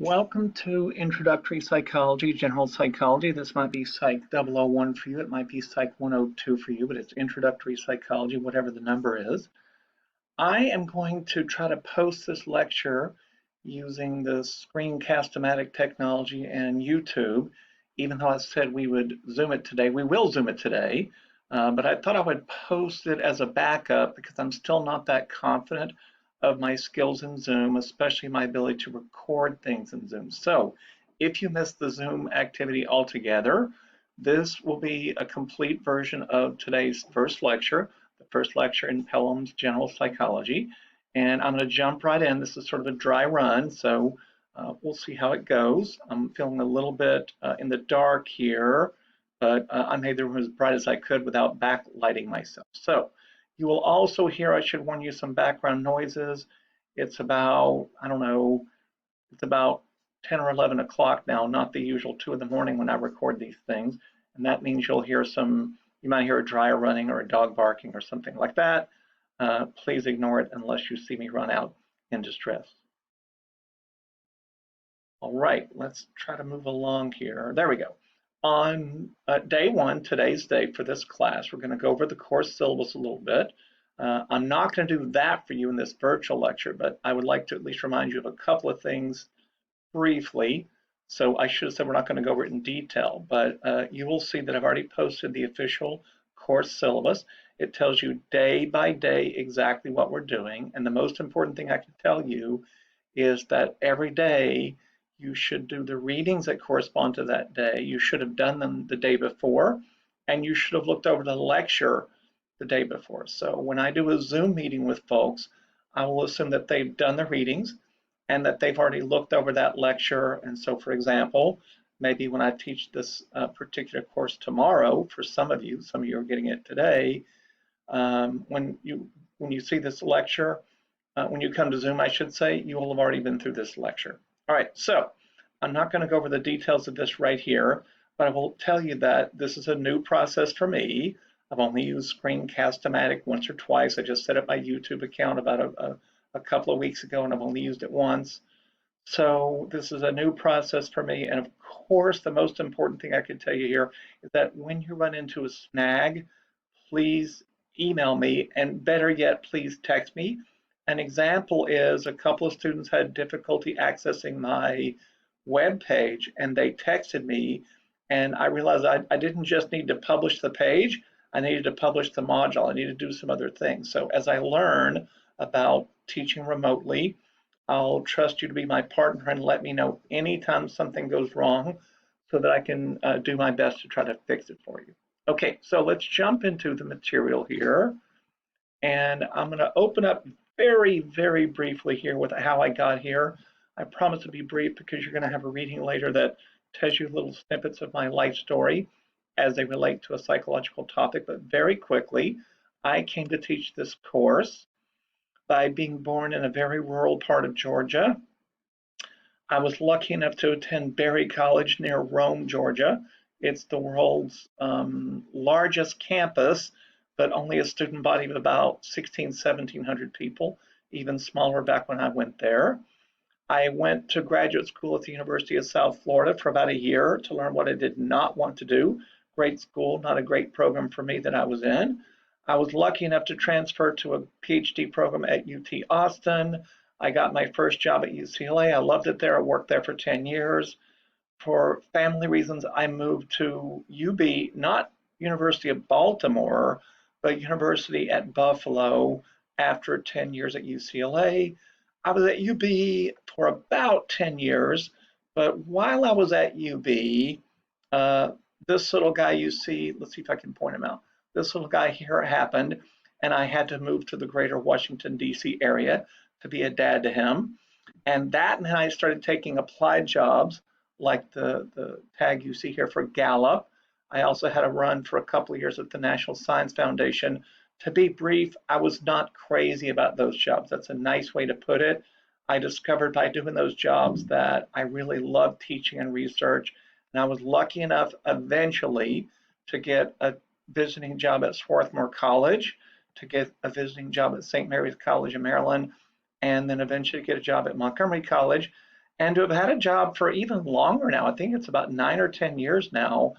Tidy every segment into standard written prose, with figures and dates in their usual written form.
Welcome to Introductory Psychology, General Psychology. This might be Psych 001 for you. It might be Psych 102 for you, but it's Introductory Psychology, whatever the number is. I am going to try to post this lecture using the screencast-o-matic technology and YouTube. Even though I said we would Zoom it today, we will Zoom it today. But I thought I would post it as a backup because I'm still not that confident of my skills in Zoom, especially my ability to record things in Zoom. So if you missed the Zoom activity altogether, this will be a complete version of today's first lecture, the first lecture in Pelham's General Psychology. And I'm going to jump right in. This is sort of a dry run, so we'll see how it goes. I'm feeling a little bit in the dark here, but I made the room as bright as I could without backlighting myself. So you will also hear, I should warn you, some background noises. It's about, I don't know, it's about 10 or 11 o'clock now, not the usual 2 in the morning when I record these things. And that means you'll hear you might hear a dryer running or a dog barking or something like that. Please ignore it unless you see me run out in distress. All right, let's try to move along here. There we go. On day one, today's day for this class, we're going to go over the course syllabus a little bit. I'm not going to do that for you in this virtual lecture, but I would like to at least remind you of a couple of things briefly. So I should have said we're not going to go over it in detail, but you will see that I've already posted the official course syllabus. It tells you day by day exactly what we're doing. And the most important thing I can tell you is that every day you should do the readings that correspond to that day. You should have done them the day before, and you should have looked over the lecture the day before. So when I do a Zoom meeting with folks, I will assume that they've done the readings and that they've already looked over that lecture. And so, for example, maybe when I teach this particular course tomorrow, for some of you are getting it today, when you see this lecture, when you come to Zoom, I should say, you will have already been through this lecture. All right, so I'm not going to go over the details of this right here, but I will tell you that this is a new process for me. I've only used Screencast-O-Matic once or twice. I just set up my YouTube account about a couple of weeks ago, and I've only used it once. So this is a new process for me. And of course, the most important thing I can tell you here is that when you run into a snag, please email me, and better yet, please text me. An example is a couple of students had difficulty accessing my web page, and they texted me, and I realized I didn't just need to publish the page, I needed to publish the module. I needed to do some other things. So as I learn about teaching remotely, I'll trust you to be my partner and let me know anytime something goes wrong so that I can do my best to try to fix it for you. Okay, so let's jump into the material here. And I'm going to open up very, very briefly here with how I got here. I promise to be brief because you're going to have a reading later that tells you little snippets of my life story as they relate to a psychological topic. But very quickly, I came to teach this course by being born in a very rural part of Georgia. I was lucky enough to attend Berry College near Rome, Georgia. It's the world's largest campus, but only a student body of about 1,700 people, even smaller back when I went there. I went to graduate school at the University of South Florida for about a year to learn what I did not want to do. Great school, not a great program for me that I was in. I was lucky enough to transfer to a PhD program at UT Austin. I got my first job at UCLA. I loved it there. I worked there for 10 years. For family reasons, I moved to UB, not University of Baltimore, but University at Buffalo after 10 years at UCLA. I was at UB for about 10 years, but while I was at UB, this little guy you see, let's see if I can point him out. This little guy here happened, and I had to move to the greater Washington, D.C. area to be a dad to him. And that meant I started taking applied jobs like the tag you see here for Gallup. I also had a run for a couple of years at the National Science Foundation. To be brief, I was not crazy about those jobs. That's a nice way to put it. I discovered by doing those jobs that I really loved teaching and research. And I was lucky enough eventually to get a visiting job at Swarthmore College, to get a visiting job at St. Mary's College in Maryland, and then eventually get a job at Montgomery College. and to have had a job for even longer now. I think it's about 9 or 10 years now,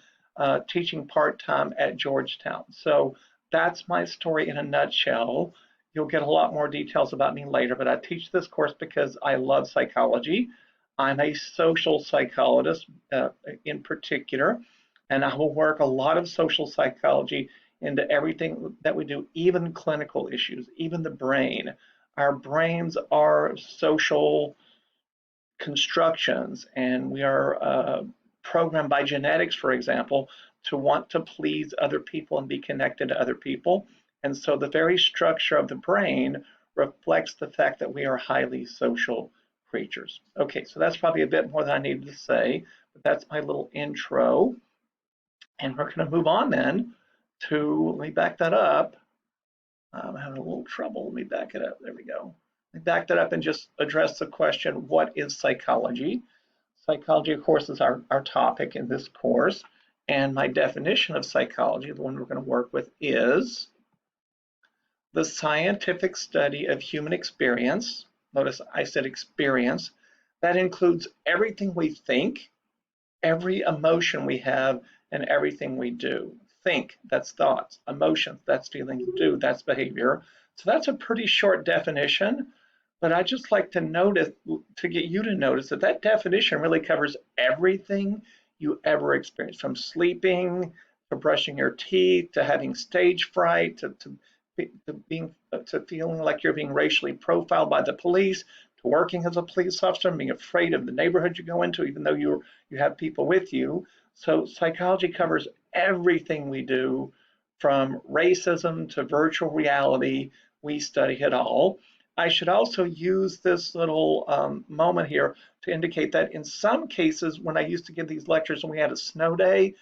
teaching part-time at Georgetown. So that's my story in a nutshell. You'll get a lot more details about me later, but I teach this course because I love psychology. I'm a social psychologist in particular, and I will work a lot of social psychology into everything that we do, even clinical issues, even the brain. Our brains are social constructions, and we are programmed by genetics, for example, to want to please other people and be connected to other people. And so the very structure of the brain reflects the fact that we are highly social creatures. Okay, so that's probably a bit more than I needed to say, but that's my little intro. And we're going to move on then to, let me back that up. I'm having a little trouble. Let me back it up. There we go. Let me back that up and just address the question, what is psychology? Psychology, of course, is our topic in this course. And my definition of psychology, the one we're going to work with, is the scientific study of human experience. Notice I said experience. That includes everything we think, every emotion we have, and everything we do. Think, that's thoughts. Emotions, that's feelings. Do, that's behavior. So that's a pretty short definition, but I just like to notice, to get you to notice that that definition really covers everything you ever experience, from sleeping to brushing your teeth to having stage fright to feeling like you're being racially profiled by the police, to working as a police officer and being afraid of the neighborhood you go into, even though you have people with you. So psychology covers everything we do, from racism to virtual reality. We study it all. I should also use this little moment here to indicate that in some cases, when I used to give these lectures and we had a snow day,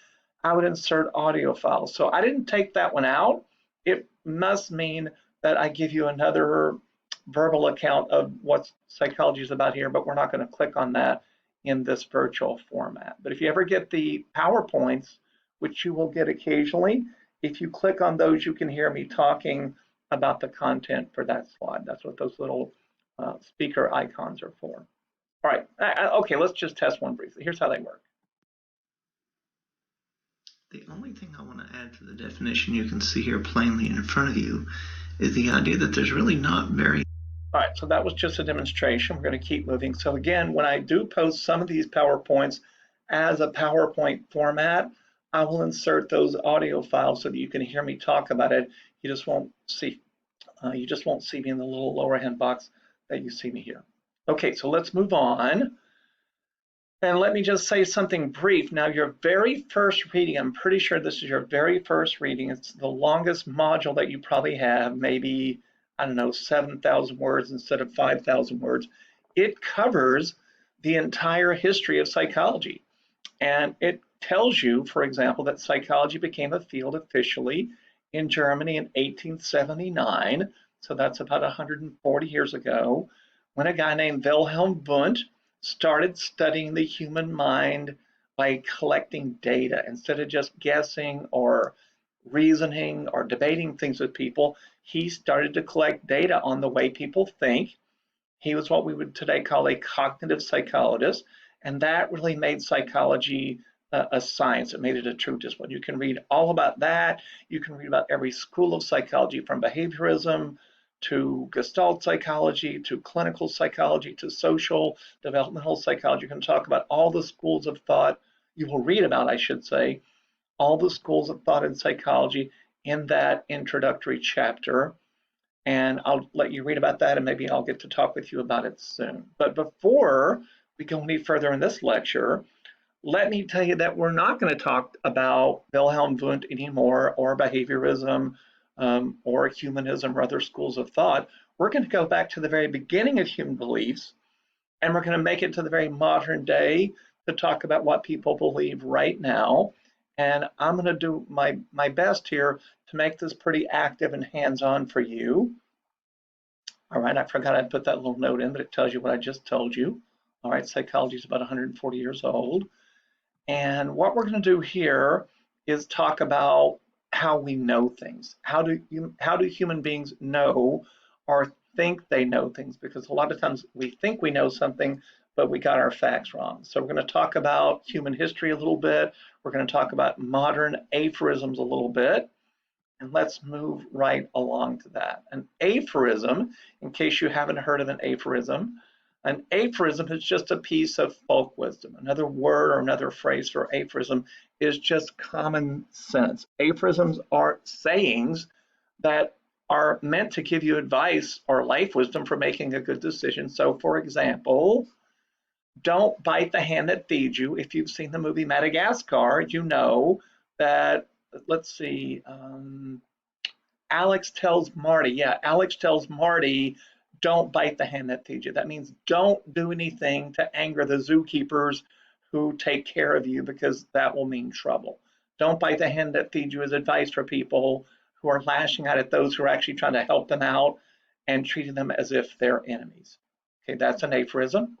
I would insert audio files. So I didn't take that one out. It must mean that I give you another verbal account of what psychology is about here, but we're not going to click on that in this virtual format. But if you ever get the PowerPoints, which you will get occasionally, if you click on those, you can hear me talking about the content for that slide. That's what those little speaker icons are for. All right, okay, let's just test one briefly. Here's how they work. The only thing I want to add to the definition you can see here plainly in front of you is the idea that there's really not very... All right, so that was just a demonstration. We're going to keep moving. So again, when I do post some of these PowerPoints as a PowerPoint format, I will insert those audio files so that you can hear me talk about it. You just won't see me in the little lower hand box that you see me here. Okay, so let's move on. And let me just say something brief. Now, your very first reading, I'm pretty sure this is your very first reading. It's the longest module that you probably have, maybe, I don't know, 7,000 words instead of 5,000 words. It covers the entire history of psychology. And it tells you, for example, that psychology became a field officially in Germany in 1879. So that's about 140 years ago, when a guy named Wilhelm Wundt started studying the human mind by collecting data. Instead of just guessing or reasoning or debating things with people, he started to collect data on the way people think. He was what we would today call a cognitive psychologist, and that really made psychology a science. It made it a true discipline. You can read all about that. You can read about every school of psychology, from behaviorism to Gestalt psychology, to clinical psychology, to social developmental psychology. You can talk about all the schools of thought. You will read about, I should say, all the schools of thought in psychology in that introductory chapter. And I'll let you read about that, and maybe I'll get to talk with you about it soon. But before we go any further in this lecture, let me tell you that we're not going to talk about Wilhelm Wundt anymore, or behaviorism, or humanism, or other schools of thought. We're going to go back to the very beginning of human beliefs, and we're going to make it to the very modern day to talk about what people believe right now. And I'm going to do my best here to make this pretty active and hands-on for you. All right, I forgot I'd put that little note in, but it tells you what I just told you. All right, psychology is about 140 years old. And what we're going to do here is talk about how we know things. How do human beings know or think they know things? Because a lot of times we think we know something, but we got our facts wrong. So we're going to talk about human history a little bit. We're going to talk about modern aphorisms a little bit. And let's move right along to that. An aphorism, in case you haven't heard of an aphorism is just a piece of folk wisdom. Another word or another phrase for aphorism is just common sense. Aphorisms are sayings that are meant to give you advice or life wisdom for making a good decision. So, for example, don't bite the hand that feeds you. If you've seen the movie Madagascar, you know that, let's see, Alex tells Marty, don't bite the hand that feeds you. That means don't do anything to anger the zookeepers who take care of you, because that will mean trouble. Don't bite the hand that feeds you is advice for people who are lashing out at those who are actually trying to help them out and treating them as if they're enemies. Okay, that's an aphorism.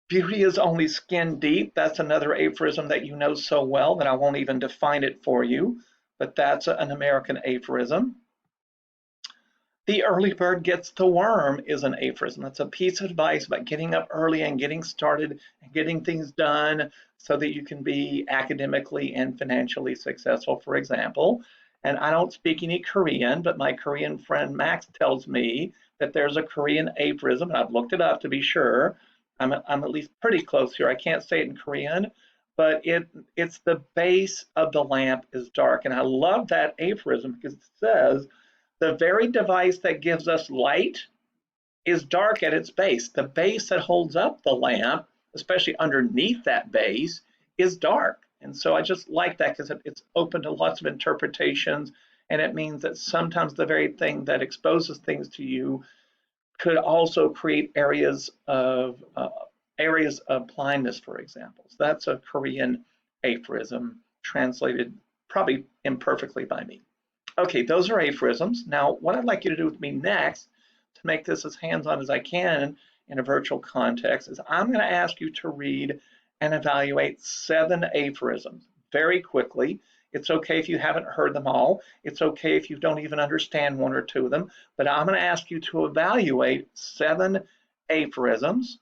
Beauty is only skin deep. That's another aphorism that you know so well that I won't even define it for you, but that's an American aphorism. The early bird gets the worm is an aphorism. That's a piece of advice about getting up early and getting started and getting things done so that you can be academically and financially successful, for example. And I don't speak any Korean, but my Korean friend Max tells me that there's a Korean aphorism, and I've looked it up to be sure. I'm at least pretty close here. I can't say it in Korean, but it's the base of the lamp is dark. And I love that aphorism because it says, the very device that gives us light is dark at its base. The base that holds up the lamp, especially underneath that base, is dark. And so I just like that because it's open to lots of interpretations. And it means that sometimes the very thing that exposes things to you could also create areas of blindness, for example. So that's a Korean aphorism translated probably imperfectly by me. Okay, those are aphorisms. Now, what I'd like you to do with me next, to make this as hands-on as I can in a virtual context, is I'm going to ask you to read and evaluate 7 aphorisms very quickly. It's okay if you haven't heard them all. It's okay if you don't even understand 1 or 2 of them, but I'm going to ask you to evaluate 7 aphorisms.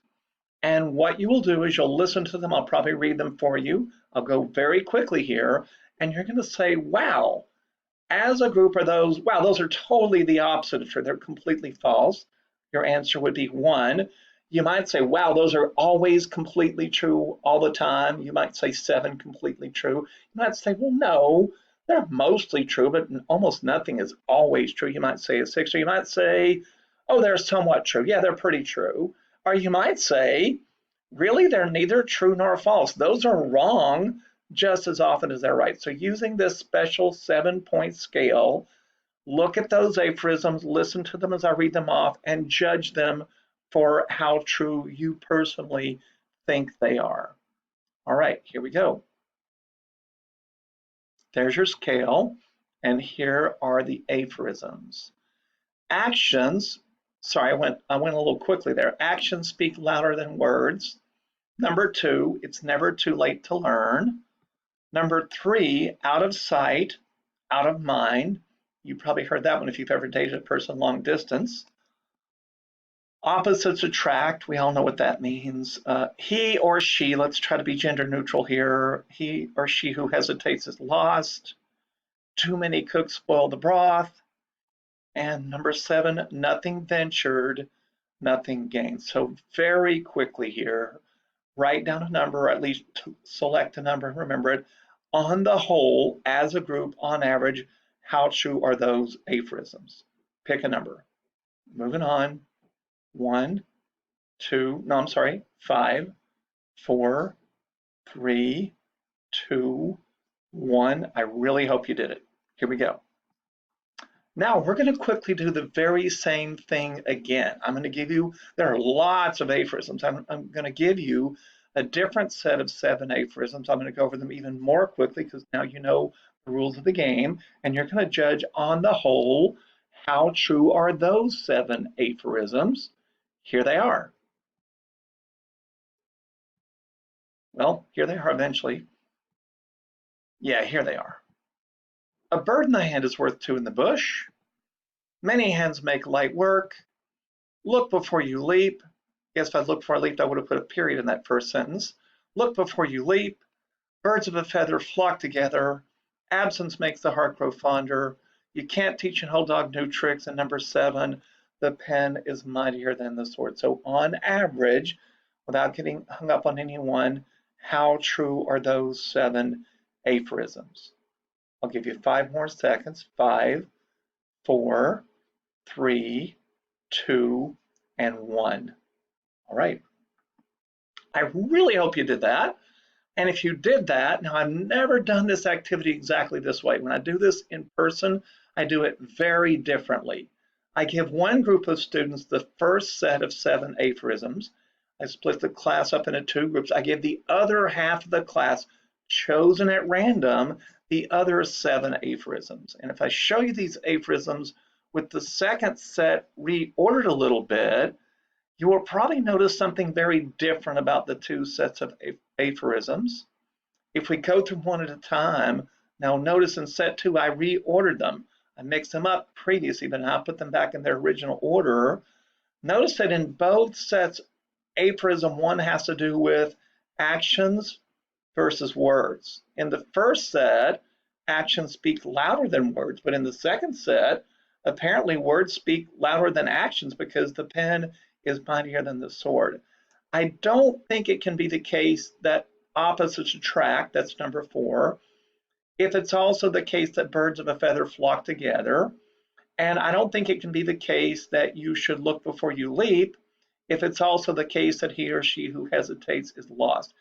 And what you will do is you'll listen to them. I'll probably read them for you. I'll go very quickly here, and you're going to say, wow, as a group are those, wow, those are totally the opposite of true. They're completely false. Your answer would be 1. You might say, wow, those are always completely true all the time. You might say 7, completely true. You might say, well, no, they're mostly true, but almost nothing is always true. You might say a 6, or you might say, oh, they're somewhat true. Yeah, they're pretty true. Or you might say, really, they're neither true nor false. Those are wrong just as often as they're right. So using this special 7-point scale, look at those aphorisms, listen to them as I read them off, and judge them for how true you personally think they are. All right, here we go. There's your scale, and here are the aphorisms. Actions, sorry, I went a little quickly there. Actions speak louder than words. Number 2, it's never too late to learn. Number 3, out of sight, out of mind. You probably heard that one if you've ever dated a person long distance. Opposites attract, we all know what that means. He or she, let's try to be gender neutral here. He or she who hesitates is lost. Too many cooks spoil the broth. And number 7, nothing ventured, nothing gained. So very quickly here, write down a number, or at least select a number and remember it. On the whole, as a group, on average, how true are those aphorisms? Pick a number. Moving on. 1, 2, no, I'm sorry, 5, 4, 3, 2, 1. I really hope you did it. Here we go. Now we're going to quickly do the very same thing again. I'm going to give you, there are lots of aphorisms. I'm going to give you a different set of 7 aphorisms. I'm going to go over them even more quickly because now you know the rules of the game, and you're going to judge on the whole, how true are those 7 aphorisms? Here they are. Well, here they are eventually. Yeah, here they are. A bird in the hand is worth 2 in the bush. Many hands make light work. Look before you leap. Guess if I looked before I leaped, I would have put a period in that first sentence. Look before you leap. Birds of a feather flock together. Absence makes the heart grow fonder. You can't teach an old dog new tricks. And number 7, the pen is mightier than the sword. So on average, without getting hung up on anyone, how true are those 7 aphorisms? I'll give you 5 more seconds. 5, 4, 3, 2, and 1. All right. I really hope you did that. And if you did that, now I've never done this activity exactly this way. When I do this in person, I do it very differently. I give one group of students the first set of 7 aphorisms. I split the class up into 2 groups. I give the other half of the class, chosen at random, the other 7 aphorisms. And if I show you these aphorisms with the second set reordered a little bit, you will probably notice something very different about the 2 sets of aphorisms. If we go through one at a time, now notice in set 2, I reordered them. I mixed them up previously, but now I put them back in their original order. Notice that in both sets, aphorism 1 has to do with actions versus words. In the first set, actions speak louder than words, but in the second set, apparently words speak louder than actions because the pen is mightier than the sword. I don't think it can be the case that opposites attract, that's number 4, if it's also the case that birds of a feather flock together. And I don't think it can be the case that you should look before you leap if it's also the case that he or she who hesitates is lost.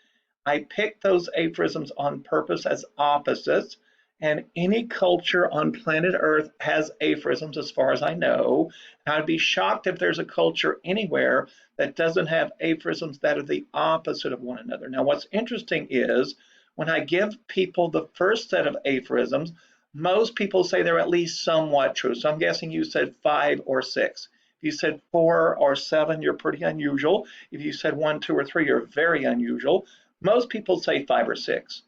I picked those aphorisms on purpose as opposites, and any culture on planet Earth has aphorisms as far as I know. And I'd be shocked if there's a culture anywhere that doesn't have aphorisms that are the opposite of one another. Now, what's interesting is when I give people the first set of aphorisms, most people say they're at least somewhat true. So I'm guessing you said 5 or 6. If you said 4 or 7, you're pretty unusual. If you said 1, 2, or 3, you're very unusual. Most people say 5 or 6.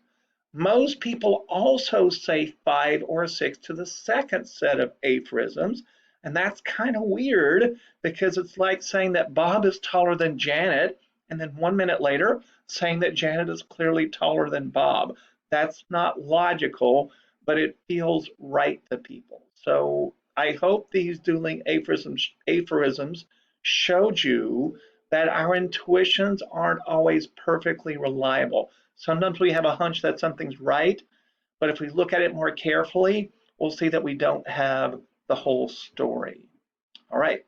Most people also say 5 or 6 to the second set of aphorisms, and that's kind of weird because it's like saying that Bob is taller than Janet, and then 1 minute later saying that Janet is clearly taller than Bob. That's not logical, but it feels right to people. So I hope these dueling aphorisms showed you that our intuitions aren't always perfectly reliable. Sometimes we have a hunch that something's right, but if we look at it more carefully, we'll see that we don't have the whole story. All right.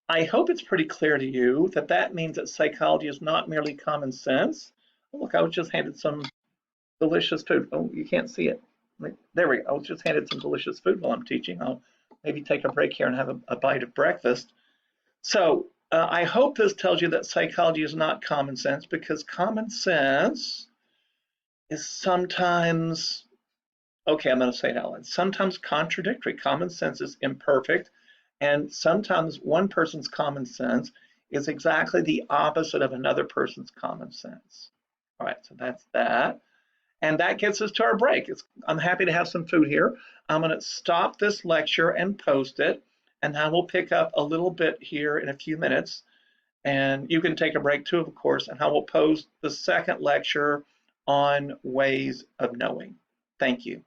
I hope it's pretty clear to you that that means that psychology is not merely common sense. Oh, look, I was just handed some delicious food. Oh, you can't see it. There we go. I was just handed some delicious food while I'm teaching. I'll maybe take a break here and have a bite of breakfast. So I hope this tells you that psychology is not common sense, because common sense is sometimes, okay, I'm going to say it out loud, sometimes contradictory. Common sense is imperfect, and sometimes one person's common sense is exactly the opposite of another person's common sense. All right, so that's that. And that gets us to our break. I'm happy to have some food here. I'm going to stop this lecture and post it, and I will pick up a little bit here in a few minutes. And you can take a break too, of course, and I will post the second lecture on ways of knowing. Thank you.